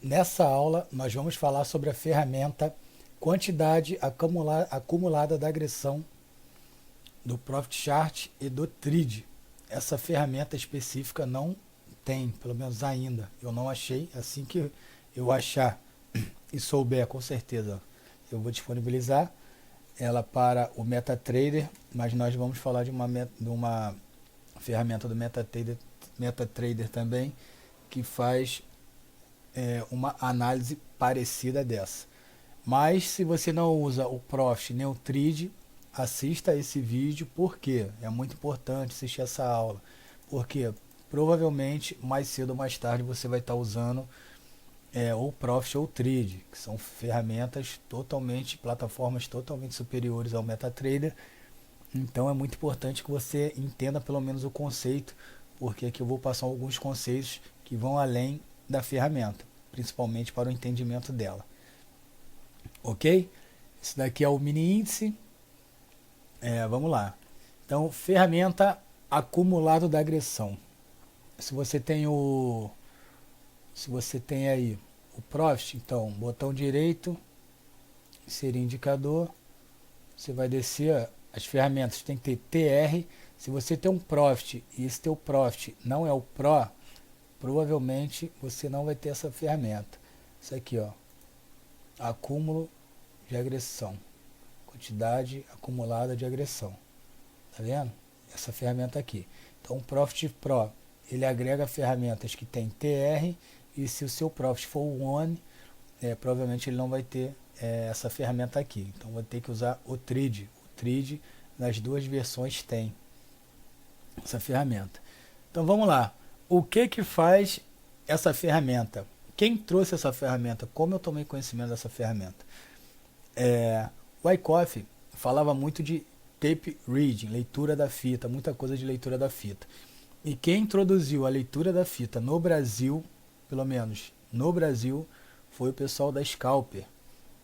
Nessa aula, nós vamos falar sobre a ferramenta quantidade acumulada da agressão do Profit Chart e do TRID. Essa ferramenta específica não tem, pelo menos ainda. Eu não achei. Assim que eu achar e souber, com certeza, eu vou disponibilizar ela para o MetaTrader, mas nós vamos falar de uma ferramenta do MetaTrader também, que faz uma análise parecida dessa. Mas se você não usa o Profit nem o TRID, assista esse vídeo, porque é muito importante assistir essa aula, porque provavelmente mais cedo ou mais tarde você vai estar usando ou Profit ou TRID, que são ferramentas totalmente, plataformas totalmente superiores ao MetaTrader. Então é muito importante que você entenda pelo menos o conceito, porque aqui eu vou passar alguns conceitos que vão além da ferramenta, principalmente para o entendimento dela. Ok? Esse daqui é o mini índice. Vamos lá. Então, ferramenta acumulado da agressão. Se você tem aí o Profit, então, botão direito, inserir indicador, você vai descer as ferramentas, tem que ter TR. Se você tem um Profit e esse teu Profit não é o Pro, provavelmente você não vai ter essa ferramenta. Isso aqui, ó, acúmulo de agressão, quantidade acumulada de agressão, tá vendo? Essa ferramenta aqui. Então, o Profit Pro, ele agrega ferramentas que tem TR, e se o seu Profit for o ONE, provavelmente ele não vai ter essa ferramenta aqui. Então, vou ter que usar o TRID. O TRID, nas duas versões, tem essa ferramenta. Então, vamos lá. O que faz essa ferramenta? Quem trouxe essa ferramenta? Como eu tomei conhecimento dessa ferramenta? O Wyckoff falava muito de tape reading, leitura da fita, muita coisa de leitura da fita. E quem introduziu a leitura da fita no Brasil, pelo menos no Brasil, foi o pessoal da Scalper,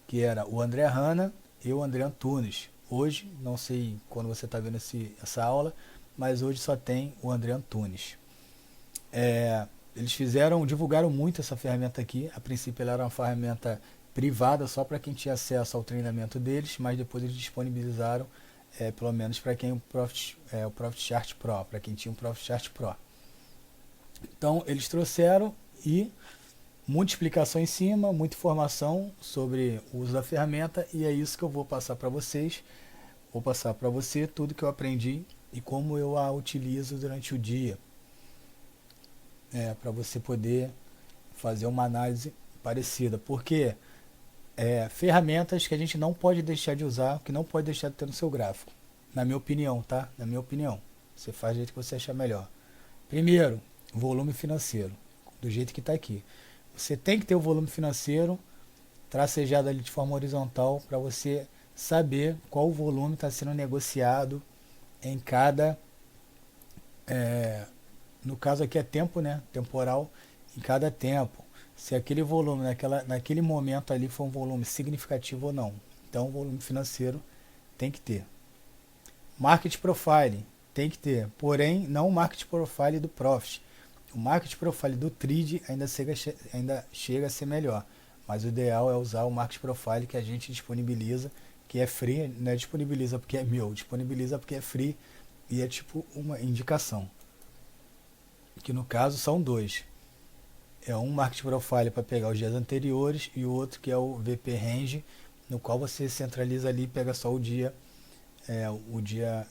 que era o André Hanna e o André Antunes. Hoje, não sei quando você está vendo essa aula, mas hoje só tem o André Antunes. Eles divulgaram muito essa ferramenta aqui. A princípio ela era uma ferramenta privada só para quem tinha acesso ao treinamento deles, mas depois eles disponibilizaram pelo menos para quem o Profit Chart Pro, para quem tinha o Profit Chart Pro. Então eles trouxeram e muita explicação em cima, muita informação sobre o uso da ferramenta, e é isso que eu vou passar para vocês. Vou passar para você tudo que eu aprendi e como eu a utilizo durante o dia, para você poder fazer uma análise parecida, porque ferramentas que a gente não pode deixar de usar, que não pode deixar de ter no seu gráfico, na minha opinião, tá? Na minha opinião, você faz do jeito que você achar melhor. Primeiro, volume financeiro, do jeito que está aqui. Você tem que ter o volume financeiro tracejado ali de forma horizontal para você saber qual o volume está sendo negociado em cada, no caso aqui é tempo, né? Temporal, em cada tempo. Se aquele volume naquele momento ali foi um volume significativo ou não. Então o volume financeiro tem que ter. Market Profile tem que ter, porém não o Market Profile do Profit. O Market Profile do TRID ainda chega a ser melhor, mas o ideal é usar o Market Profile que a gente disponibiliza, que é free, não é disponibiliza porque é meu, disponibiliza porque é free e é tipo uma indicação. Que no caso são dois. É um Market Profile para pegar os dias anteriores e o outro que é o VP Range, no qual você centraliza ali e pega só o dia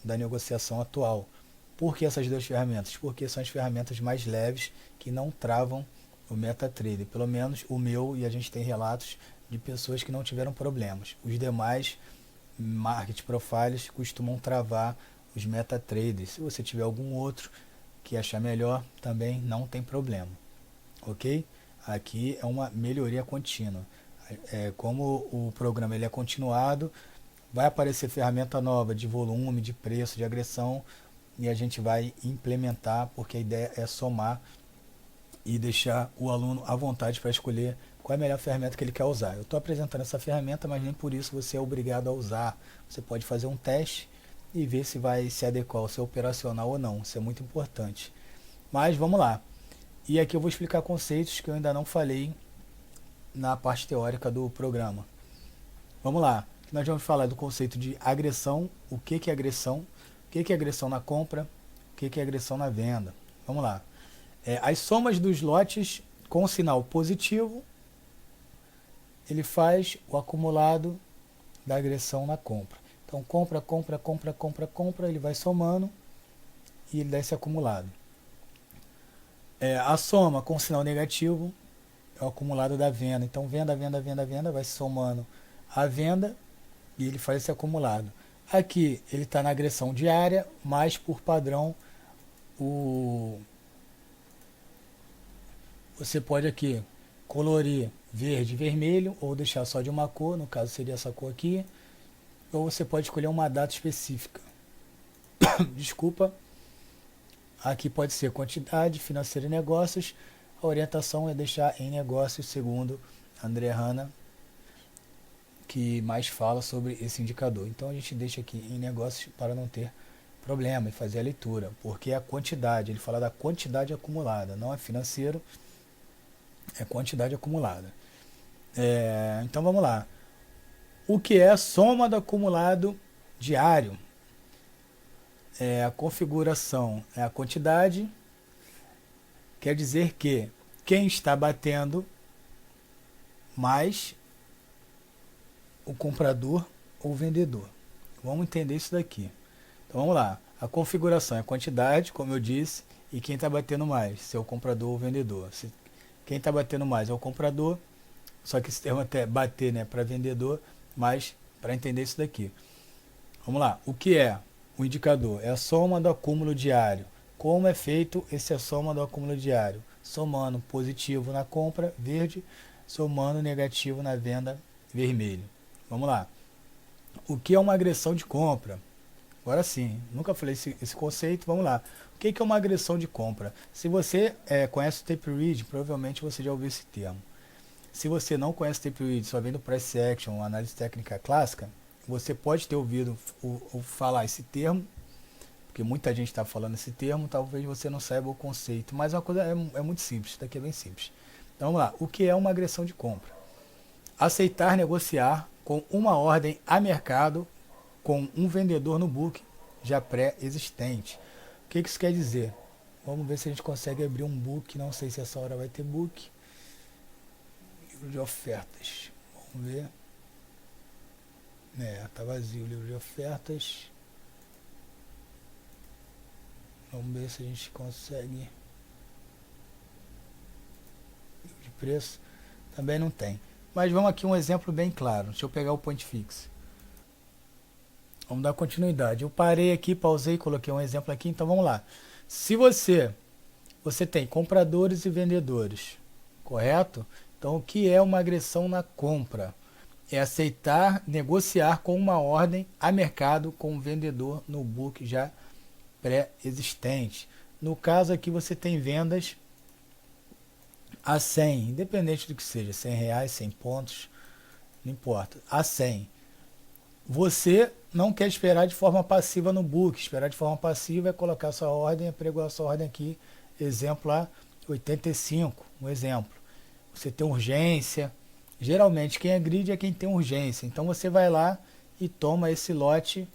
da negociação atual. Por que essas duas ferramentas? Porque são as ferramentas mais leves que não travam o MetaTrader. Pelo menos o meu, e a gente tem relatos de pessoas que não tiveram problemas. Os demais Market Profiles costumam travar os MetaTraders. Se você tiver algum outro que achar melhor, também não tem problema. Ok? Aqui é uma melhoria contínua. Como o programa ele é continuado, vai aparecer ferramenta nova de volume, de preço, de agressão, e a gente vai implementar, porque a ideia é somar e deixar o aluno à vontade para escolher qual é a melhor ferramenta que ele quer usar. Eu estou apresentando essa ferramenta, mas nem por isso você é obrigado a usar. Você pode fazer um teste e ver se vai se adequar ao seu operacional ou não. Isso é muito importante. Mas vamos lá. E aqui eu vou explicar conceitos que eu ainda não falei na parte teórica do programa. Vamos lá, nós vamos falar do conceito de agressão, o que é agressão, o que é agressão na compra, o que é agressão na venda. Vamos lá. As somas dos lotes com sinal positivo, ele faz o acumulado da agressão na compra. Então, compra, compra, compra, compra, compra, ele vai somando e ele dá esse acumulado. A soma com sinal negativo é o acumulado da venda. Então, venda, venda, venda, venda, vai somando a venda e ele faz esse acumulado. Aqui, ele está na agressão diária, mas por padrão, você pode aqui colorir verde e vermelho, ou deixar só de uma cor, no caso seria essa cor aqui, ou você pode escolher uma data específica. Desculpa. Aqui pode ser quantidade, financeira e negócios. A orientação é deixar em negócios, segundo André Hanna, que mais fala sobre esse indicador. Então a gente deixa aqui em negócios para não ter problema e fazer a leitura, porque é a quantidade, ele fala da quantidade acumulada, não é financeiro, é quantidade acumulada. Então vamos lá. O que é a soma do acumulado diário? A configuração é a quantidade, quer dizer que quem está batendo mais o comprador ou o vendedor. Vamos entender isso daqui. Então vamos lá. A configuração é a quantidade, como eu disse, e quem está batendo mais, se é o comprador ou o vendedor. Quem está batendo mais é o comprador, só que esse termo até bater, né, para vendedor, mas para entender isso daqui. Vamos lá. O que é o indicador? É a soma do acúmulo diário. Como é feito essa soma do acúmulo diário? Somando positivo na compra, verde, somando negativo na venda, vermelho. Vamos lá. O que é uma agressão de compra? Agora sim, nunca falei esse conceito, vamos lá. O que é uma agressão de compra? Se você conhece o tape read, provavelmente você já ouviu esse termo. Se você não conhece o tape read, só vem do price action, análise técnica clássica, você pode ter ouvido falar esse termo, porque muita gente está falando esse termo, talvez você não saiba o conceito, mas uma coisa é muito simples, isso daqui é bem simples. Então vamos lá, o que é uma agressão de compra? Aceitar negociar com uma ordem a mercado com um vendedor no book já pré-existente. O que isso quer dizer? Vamos ver se a gente consegue abrir um book, não sei se essa hora vai ter book. Livro de ofertas, vamos ver. Tá vazio o livro de ofertas. Vamos ver se a gente consegue. Livro de preço, também não tem. Mas vamos aqui um exemplo bem claro. Deixa eu pegar o point fix. Vamos dar continuidade. Eu parei aqui, pausei, coloquei um exemplo aqui, então vamos lá. Se você tem compradores e vendedores, correto? Então o que é uma agressão na compra? É aceitar, negociar com uma ordem a mercado com um vendedor no book já pré-existente. No caso aqui você tem vendas a 100, independente do que seja, 100 reais, 100 pontos, não importa, a 100. Você não quer esperar de forma passiva no book. Esperar de forma passiva é colocar sua ordem, apregoar sua ordem aqui, exemplo lá, 85, um exemplo. Você tem urgência, geralmente quem agride é quem tem urgência, então você vai lá e toma esse lote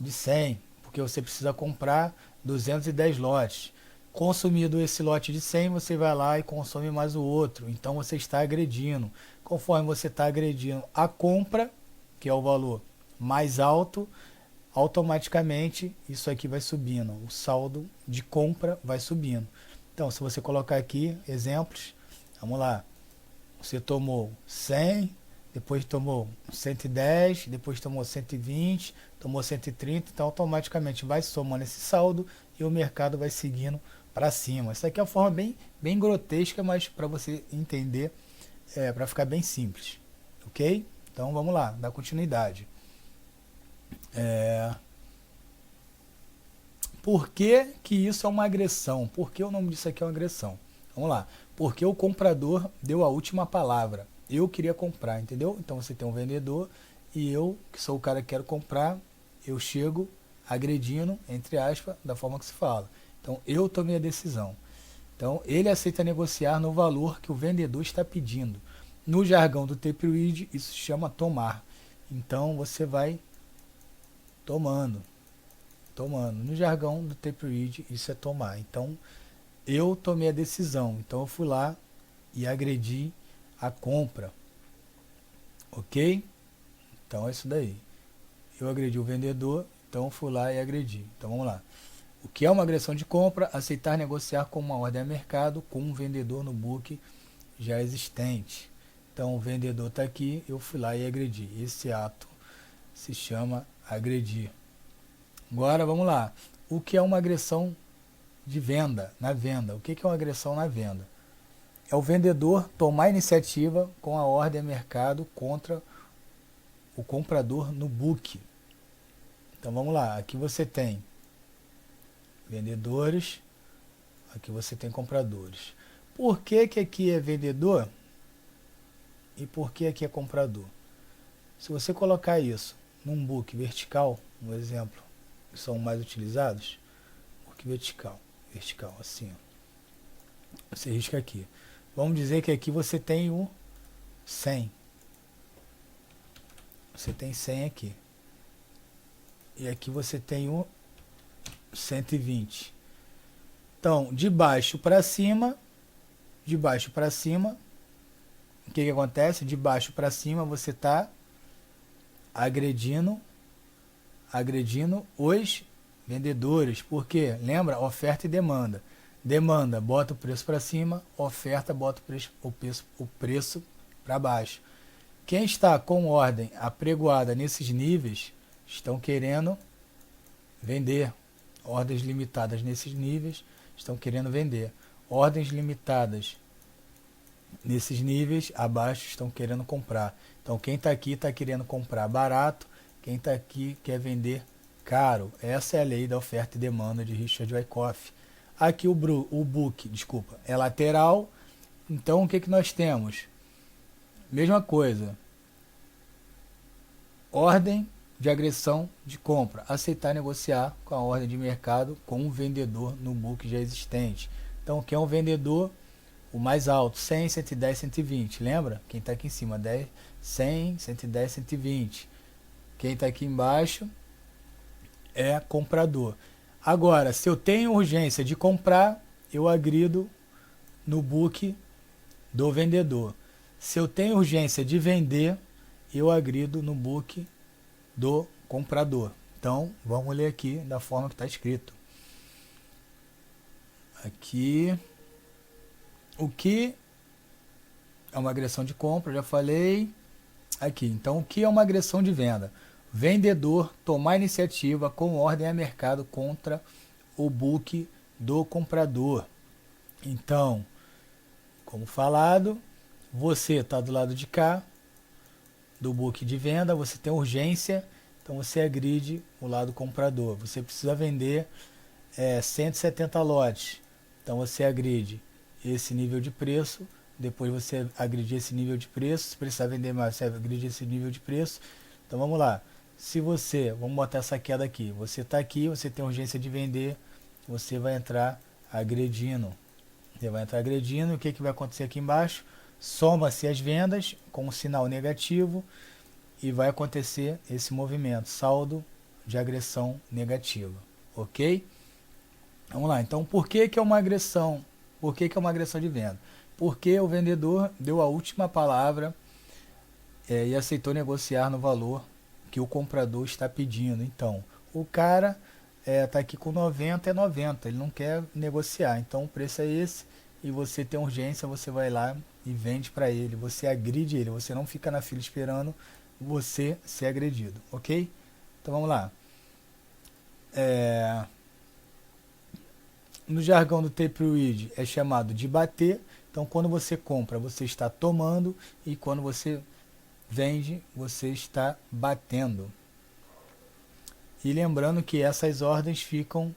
de 100, porque você precisa comprar 210 lotes. Consumido esse lote de 100, você vai lá e consome mais o outro. Então você está agredindo. Conforme você está agredindo a compra, que é o valor mais alto, automaticamente isso aqui vai subindo. O saldo de compra vai subindo. Então, se você colocar aqui exemplos, vamos lá. Você tomou 100, depois tomou 110, depois tomou 120, tomou 130, então automaticamente vai somando esse saldo e o mercado vai seguindo para cima. Isso aqui é uma forma bem grotesca, mas para você entender, para ficar bem simples, ok? Então vamos lá, dar continuidade. Por que isso é uma agressão? Por que o nome disso aqui é uma agressão? Vamos lá. Porque o comprador deu a última palavra. Eu queria comprar, entendeu? Então você tem um vendedor e eu, que sou o cara que quero comprar, eu chego agredindo, entre aspas, da forma que se fala. Então eu tomei a decisão. Então ele aceita negociar no valor que o vendedor está pedindo. No jargão do tape read, isso se chama tomar. Então você vai tomando. No jargão do tape read, isso é tomar. Então eu tomei a decisão. Então eu fui lá e agredi a compra. Ok? Então é isso daí. Eu agredi o vendedor, então eu fui lá e agredi. Então vamos lá. O que é uma agressão de compra? Aceitar negociar com uma ordem a mercado com um vendedor no book já existente. Então o vendedor está aqui, eu fui lá e agredi. Esse ato se chama agredir. Agora vamos lá. O que é uma agressão de venda, na venda? O que é uma agressão na venda? É o vendedor tomar iniciativa com a ordem a mercado contra o comprador no book. Então vamos lá. Aqui você tem vendedores, aqui você tem compradores. Por que que aqui é vendedor e por que aqui é comprador? Se você colocar isso num book vertical, um exemplo, que são mais utilizados, book vertical, assim, ó. Você risca aqui. Vamos dizer que aqui você tem o 100. Você tem 100 aqui. E aqui você tem o 120. Então, de baixo para cima, o que acontece? De baixo para cima você está agredindo os vendedores. Por quê? Lembra? Oferta e demanda. Demanda, bota o preço para cima, oferta, bota o preço para baixo. Quem está com ordem apregoada nesses níveis estão querendo vender. Ordens limitadas nesses níveis estão querendo vender. Ordens limitadas nesses níveis abaixo estão querendo comprar. Então quem está aqui está querendo comprar barato, quem está aqui quer vender caro. Essa é a lei da oferta e demanda de Richard Wyckoff. Aqui o book, é lateral. Então o que nós temos? Mesma coisa. Ordem de agressão de compra. Aceitar negociar com a ordem de mercado com um vendedor no book já existente. Então, quem é um vendedor? O mais alto, 100, 110, 120. Lembra? Quem está aqui em cima, 10, 100, 110, 120. Quem está aqui embaixo é comprador. Agora, se eu tenho urgência de comprar, eu agrido no book do vendedor. Se eu tenho urgência de vender, eu agrido no book do comprador. Então, vamos ler aqui da forma que está escrito. Aqui, o que é uma agressão de compra, já falei. Aqui, então, o que é uma agressão de venda? Vendedor tomar iniciativa com ordem a mercado contra o book do comprador. Então, como falado, você está do lado de cá do book de venda, você tem urgência, então você agride o lado comprador. Você precisa vender 170 lotes, então você agride esse nível de preço, depois você agride esse nível de preço, se precisar vender mais, você agride esse nível de preço. Então vamos lá, vamos botar essa queda aqui, você está aqui, você tem urgência de vender, você vai entrar agredindo. O que vai acontecer aqui embaixo? Soma-se as vendas com um sinal negativo e vai acontecer esse movimento, saldo de agressão negativa, ok? Vamos lá, então por que é uma agressão? Por que é uma agressão de venda? Porque o vendedor deu a última palavra e aceitou negociar no valor que o comprador está pedindo. Então, o cara está aqui com 90, é 90, ele não quer negociar, então o preço é esse e você tem urgência, você vai lá e vende para ele, você agride ele, você não fica na fila esperando você ser agredido, ok? Então vamos lá. No jargão do tape read é chamado de bater, então quando você compra você está tomando e quando você vende você está batendo. E lembrando que essas ordens ficam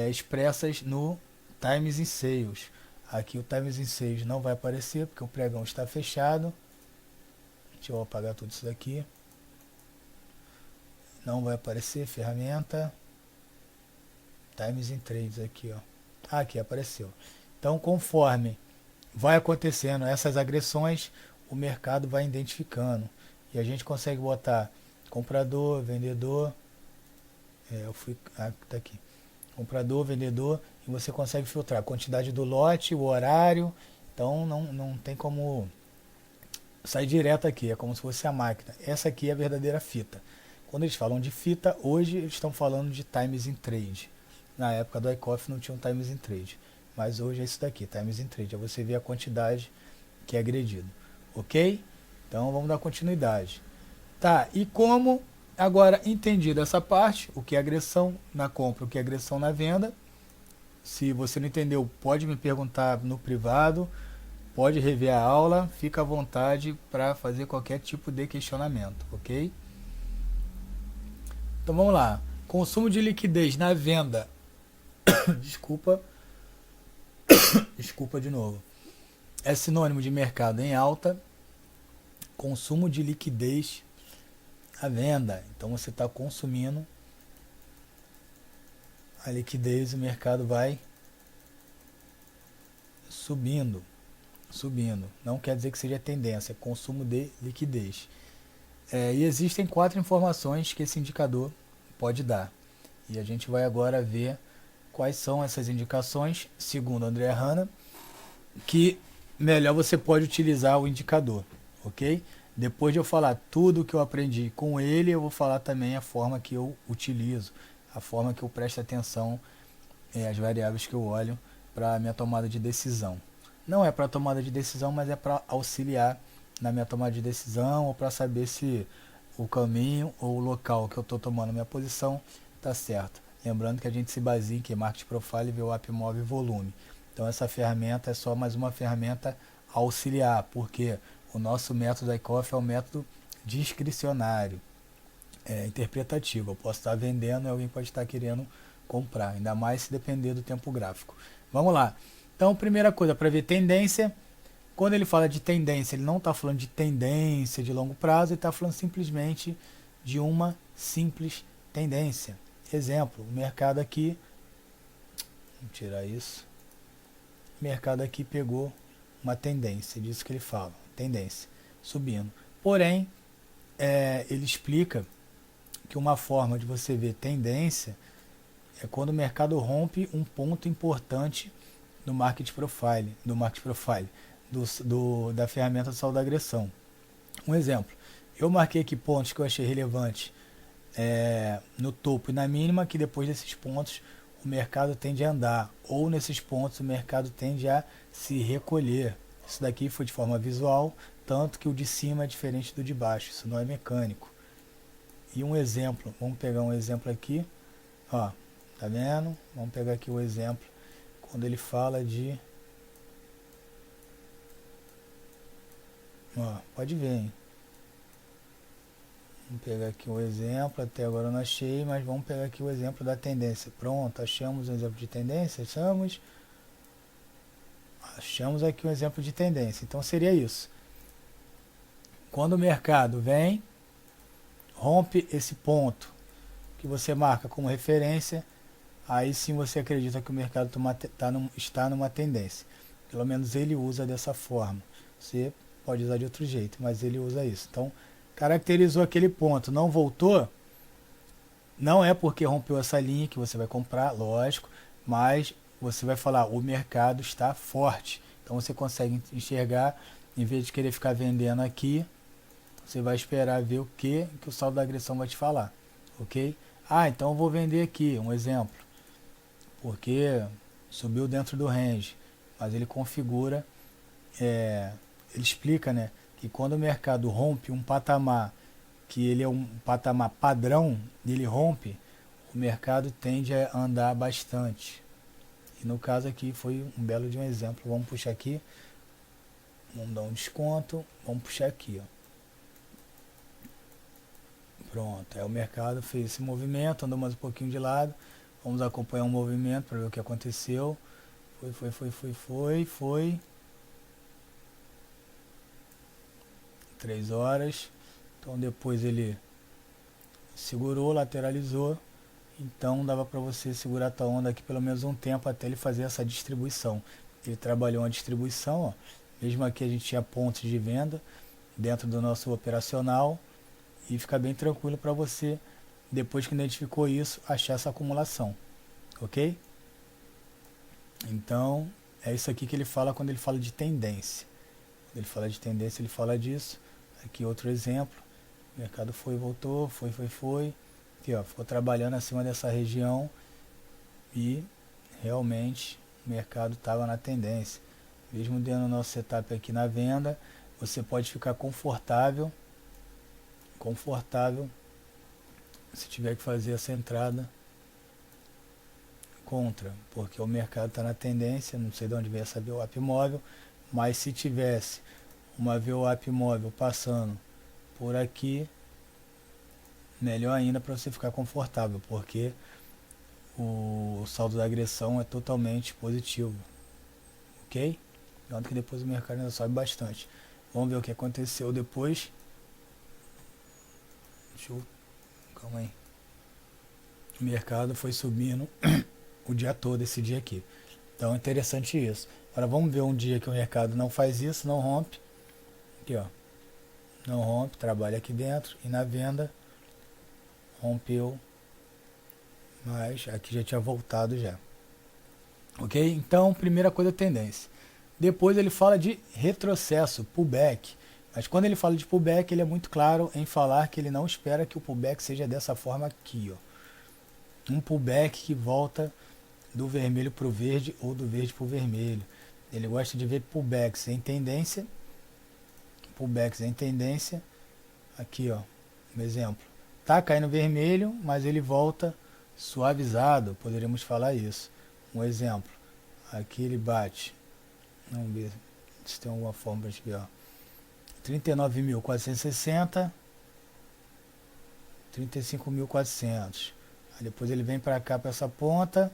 expressas no Times in Sales. Aqui o Times in Sales não vai aparecer porque o pregão está fechado. Deixa eu apagar tudo isso daqui. Não vai aparecer ferramenta. Times in Trades aqui, ó. Aqui apareceu. Então, conforme vai acontecendo essas agressões, o mercado vai identificando. E a gente consegue botar comprador, vendedor, tá aqui, comprador, vendedor, e você consegue filtrar a quantidade do lote, o horário, então não tem como sair direto aqui, é como se fosse a máquina. Essa aqui é a verdadeira fita. Quando eles falam de fita, hoje eles estão falando de times in trade. Na época do iCoffee não tinha um times in trade, mas hoje é isso daqui, times in trade, é você ver a quantidade que é agredido, ok? Então vamos dar continuidade. Tá, e como agora entendido essa parte, o que é agressão na compra, o que é agressão na venda, se você não entendeu, pode me perguntar no privado, pode rever a aula, fica à vontade para fazer qualquer tipo de questionamento, ok? Então vamos lá. Consumo de liquidez na venda. Desculpa. Desculpa de novo. É sinônimo de mercado em alta. Consumo de liquidez à venda. Então você está consumindo a liquidez, o mercado vai subindo. Subindo. Não quer dizer que seja tendência, é consumo de liquidez. E existem 4 informações que esse indicador pode dar. E a gente vai agora ver quais são essas indicações, segundo André Hanna, que melhor você pode utilizar o indicador, ok? Depois de eu falar tudo que eu aprendi com ele, eu vou falar também a forma que eu utilizo, a forma que eu presto atenção, as variáveis que eu olho para a minha tomada de decisão. Não é para tomada de decisão, mas é para auxiliar na minha tomada de decisão ou para saber se o caminho ou o local que eu estou tomando minha posição está certo. Lembrando que a gente se baseia em Market Profile, VWAP, Move e Volume. Então essa ferramenta é só mais uma ferramenta auxiliar, porque o nosso método iCoffee é um método discricionário, interpretativo. Eu posso estar vendendo e alguém pode estar querendo comprar, ainda mais se depender do tempo gráfico. Vamos lá. Então, primeira coisa, para ver tendência. Quando ele fala de tendência, ele não está falando de tendência de longo prazo, ele está falando simplesmente de uma simples tendência. Exemplo, o mercado aqui, vamos tirar isso, o mercado aqui pegou uma tendência, disso que ele fala, tendência, subindo. Porém, ele explica que uma forma de você ver tendência é quando o mercado rompe um ponto importante do Market Profile, da ferramenta de saldo agressão. Um exemplo, eu marquei aqui pontos que eu achei relevantes no topo e na mínima, que depois desses pontos o mercado tende a andar, ou nesses pontos o mercado tende a se recolher. Isso daqui foi de forma visual, tanto que o de cima é diferente do de baixo, isso não é mecânico. E um exemplo, vamos pegar um exemplo aqui, ó, tá vendo? Vamos pegar aqui o exemplo, quando ele fala de... Ó, pode ver, hein? Vamos pegar aqui o exemplo, até agora eu não achei, mas vamos pegar aqui o exemplo da tendência. Pronto, achamos um exemplo de tendência, achamos aqui um exemplo de tendência. Então seria isso. Quando o mercado vem, rompe esse ponto que você marca como referência, aí sim você acredita que o mercado está numa tendência. Pelo menos ele usa dessa forma. Você pode usar de outro jeito, mas ele usa isso. Então, caracterizou aquele ponto, não voltou, não é porque rompeu essa linha que você vai comprar, lógico, mas você vai falar, o mercado está forte. Então você consegue enxergar, em vez de querer ficar vendendo aqui, você vai esperar ver o que o saldo da agressão vai te falar, ok? Então eu vou vender aqui, um exemplo, porque subiu dentro do range, mas ele configura, ele explica, né, que quando o mercado rompe um patamar, que ele é um patamar padrão, ele rompe, o mercado tende a andar bastante. E no caso aqui foi um belo de um exemplo. Vamos puxar aqui, vamos dar um desconto, vamos puxar aqui, ó. Pronto, aí o mercado fez esse movimento, andou mais um pouquinho de lado, vamos acompanhar o movimento para ver o que aconteceu. Foi. 3 horas, então depois ele segurou, lateralizou, então dava para você segurar a tua onda aqui pelo menos um tempo até ele fazer essa distribuição. Ele trabalhou uma distribuição, ó. Mesmo aqui a gente tinha pontos de venda, dentro do nosso operacional e ficar bem tranquilo para você, depois que identificou isso, achar essa acumulação, ok? Então, é isso aqui que ele fala quando ele fala de tendência. Quando ele fala de tendência, ele fala disso. Aqui outro exemplo, o mercado foi e voltou, foi. Aqui, ó, ficou trabalhando acima dessa região e realmente o mercado estava na tendência. Mesmo dentro do nosso setup aqui na venda, você pode ficar confortável se tiver que fazer essa entrada contra, porque o mercado está na tendência. Não sei de onde vem essa VWAP móvel, mas se tivesse uma VWAP móvel passando por aqui, melhor ainda para você ficar confortável, porque o saldo da agressão é totalmente positivo, ok? Tanto que depois o mercado ainda sobe bastante. Vamos ver o que aconteceu depois. Calma aí. O mercado foi subindo o dia todo esse dia aqui. Então é interessante isso. Agora vamos ver um dia que o mercado não faz isso, não rompe. Aqui, ó. Não rompe, trabalha aqui dentro. E na venda rompeu, mas aqui já tinha voltado já. Ok? Então, primeira coisa, tendência. Depois ele fala de retrocesso, pullback. Mas quando ele fala de pullback, ele é muito claro em falar que ele não espera que o pullback seja dessa forma aqui, ó. Um pullback que volta do vermelho para o verde ou do verde para o vermelho. Ele gosta de ver pullbacks em tendência. Pullbacks em tendência. Aqui, ó, um exemplo. Tá caindo vermelho, mas ele volta suavizado, poderíamos falar isso. Um exemplo. Aqui ele bate. Vamos ver se tem alguma forma para a gente ver, ó. 39.460, 35.400. Aí depois ele vem para cá, para essa ponta,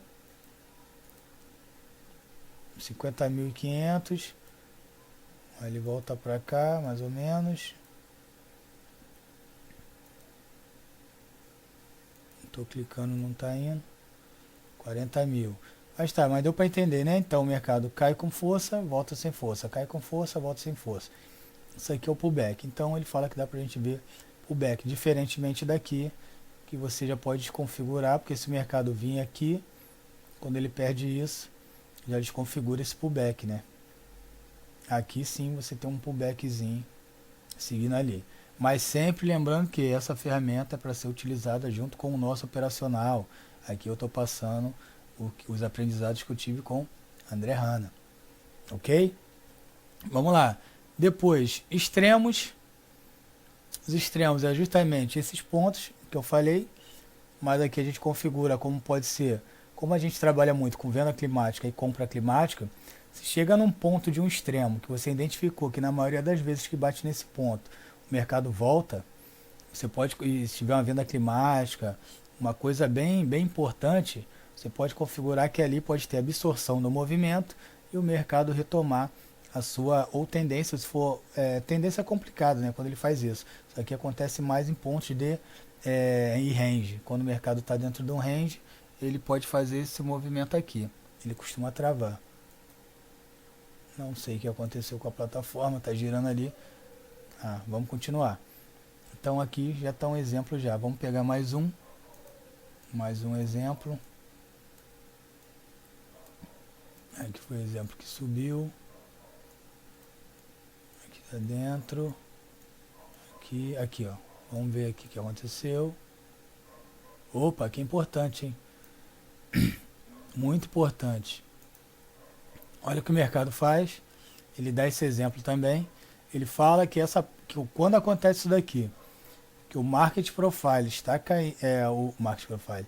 50.500. Aí ele volta para cá, mais ou menos. Estou clicando, não está indo. 40 mil. Mas deu para entender, né? Então o mercado cai com força, volta sem força. Cai com força, volta sem força. Isso aqui é o pullback. Então ele fala que dá pra gente ver pullback. Diferentemente daqui, que você já pode desconfigurar, porque se o mercado vir aqui, quando ele perde isso, já desconfigura esse pullback, né? Aqui sim você tem um pullbackzinho seguindo ali. Mas sempre lembrando que essa ferramenta é para ser utilizada junto com o nosso operacional. Aqui eu estou passando os aprendizados que eu tive com André Hanna. Ok? Vamos lá. Depois, extremos. Os extremos é justamente esses pontos que eu falei, mas aqui a gente configura como pode ser. Como a gente trabalha muito com venda climática e compra climática, se chega num ponto de um extremo que você identificou que na maioria das vezes que bate nesse ponto, o mercado volta, você pode, se tiver uma venda climática, uma coisa bem importante, você pode configurar que ali pode ter absorção do movimento e o mercado retomar a sua, ou tendência, se for tendência é complicado, né, quando ele faz isso. Isso aqui acontece mais em pontos de em range. Quando o mercado está dentro de um range, ele pode fazer esse movimento aqui. Ele costuma travar. Não sei o que aconteceu com a plataforma, está girando ali. Vamos continuar. Então aqui já está um exemplo já. Vamos pegar mais um exemplo. Aqui foi o exemplo que subiu. Aqui está dentro. Aqui, ó. Vamos ver aqui o que aconteceu. Opa, que importante, hein? Muito importante. Olha o que o mercado faz. Ele dá esse exemplo também. Ele fala que quando acontece isso daqui, que o market profile está caindo, o market profile,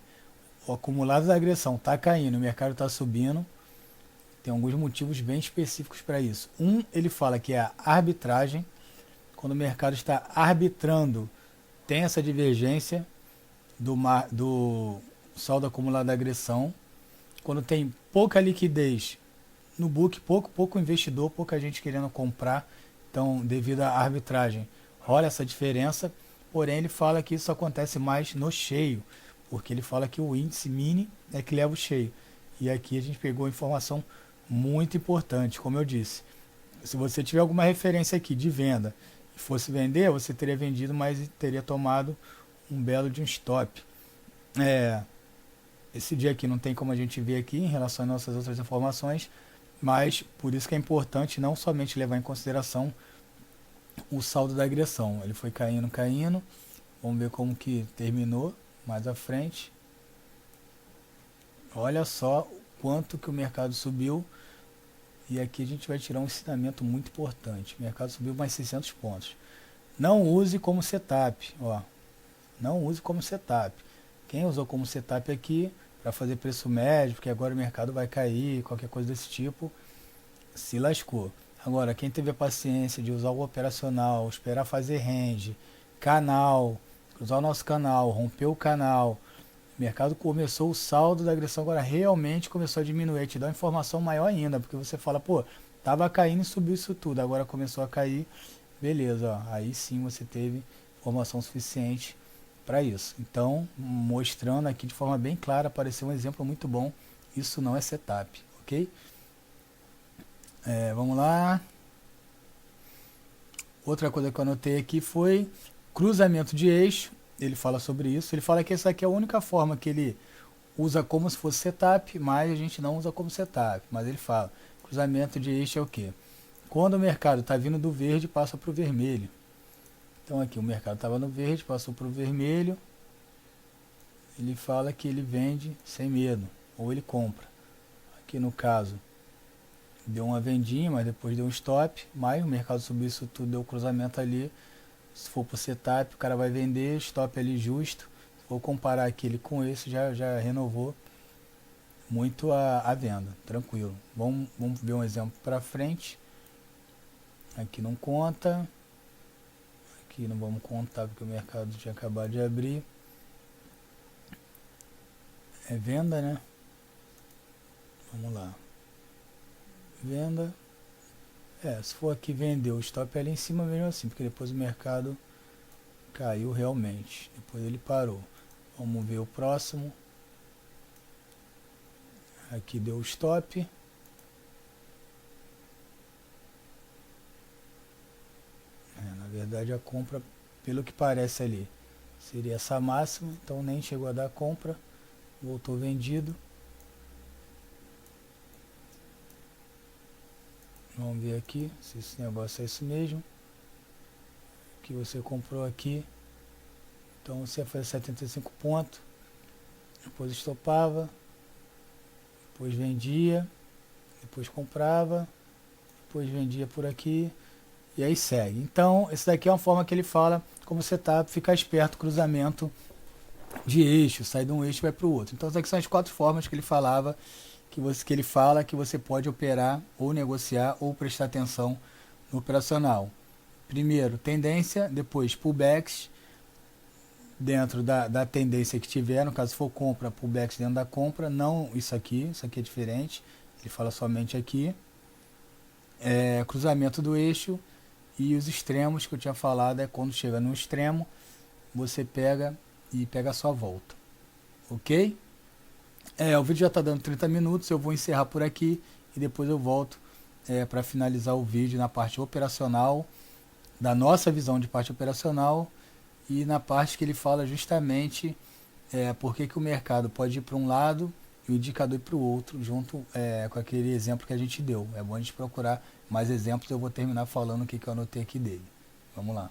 o acumulado da agressão está caindo, o mercado está subindo. Tem alguns motivos bem específicos para isso. Ele fala que é a arbitragem. Quando o mercado está arbitrando, tem essa divergência do saldo acumulado da agressão. Quando tem pouca liquidez no book, pouco investidor, pouca gente querendo comprar, então devido à arbitragem rola essa diferença. Porém ele fala que isso acontece mais no cheio, porque ele fala que o índice mini é que leva o cheio. E aqui a gente pegou informação muito importante, como eu disse. Se você tiver alguma referência aqui de venda fosse vender, você teria vendido, mas teria tomado um belo de um stop. É, esse dia aqui não tem como a gente ver aqui em relação às nossas outras informações, mas por isso que é importante não somente levar em consideração o saldo da agressão. Ele foi caindo, caindo. Vamos ver como que terminou mais à frente. Olha só quanto que o mercado subiu. E aqui a gente vai tirar um ensinamento muito importante. O mercado subiu mais 600 pontos. Não use como setup, ó. Não use como setup. Quem usou como setup aqui para fazer preço médio, porque agora o mercado vai cair, qualquer coisa desse tipo, se lascou. Agora, quem teve a paciência de usar o operacional, esperar fazer range, canal, usar o nosso canal, romper o canal, o mercado começou, o saldo da agressão agora realmente começou a diminuir, te dá uma informação maior ainda, porque você fala, pô, tava caindo e subiu isso tudo, agora começou a cair, beleza, ó, aí sim você teve informação suficiente para isso. Então, mostrando aqui de forma bem clara, apareceu um exemplo muito bom, isso não é setup, ok? Vamos lá. Outra coisa que eu anotei aqui foi cruzamento de eixo. Ele fala sobre isso. Ele fala que essa aqui é a única forma que ele usa como se fosse setup, mas a gente não usa como setup. Mas ele fala, cruzamento de eixo é o quê? Quando o mercado está vindo do verde, passa para o vermelho. Então aqui o mercado estava no verde, passou para o vermelho. Ele fala que ele vende sem medo, ou ele compra. Aqui no caso, deu uma vendinha, mas depois deu um stop, mas o mercado subiu isso tudo, deu cruzamento ali. Se for para o setup, o cara vai vender, stop ali justo. Se for comparar aquele com esse, já renovou muito a venda, tranquilo. Vamos ver um exemplo para frente. Aqui não conta. Aqui não vamos contar porque o mercado tinha acabado de abrir. É venda, né? Vamos lá. Venda. Se for aqui vender, o stop é ali em cima mesmo assim, porque depois o mercado caiu realmente. Depois ele parou. Vamos ver o próximo. Aqui deu o stop. Na verdade a compra, pelo que parece ali, seria essa máxima, então nem chegou a dar compra. Voltou vendido. Vamos ver aqui se esse negócio é isso mesmo que você comprou aqui. Então você ia fazer 75 pontos, depois estopava, depois vendia, depois comprava, depois vendia por aqui e aí segue. Então esse daqui é uma forma que ele fala como você tá, ficar esperto, cruzamento de eixo, sair de um eixo e vai para o outro. Então essas aqui são as 4 formas que ele falava, que ele fala que você pode operar ou negociar ou prestar atenção no operacional. Primeiro, tendência, depois pullbacks dentro da tendência que tiver, no caso se for compra, pullbacks dentro da compra, não isso aqui é diferente, ele fala somente aqui, cruzamento do eixo e os extremos que eu tinha falado, é quando chega no extremo, você pega e pega a sua volta, ok? O vídeo já está dando 30 minutos, eu vou encerrar por aqui e depois eu volto para finalizar o vídeo na parte operacional, da nossa visão de parte operacional e na parte que ele fala justamente por que o mercado pode ir para um lado e o indicador ir para o outro, junto com aquele exemplo que a gente deu. É bom a gente procurar mais exemplos, eu vou terminar falando o que eu anotei aqui dele. Vamos lá.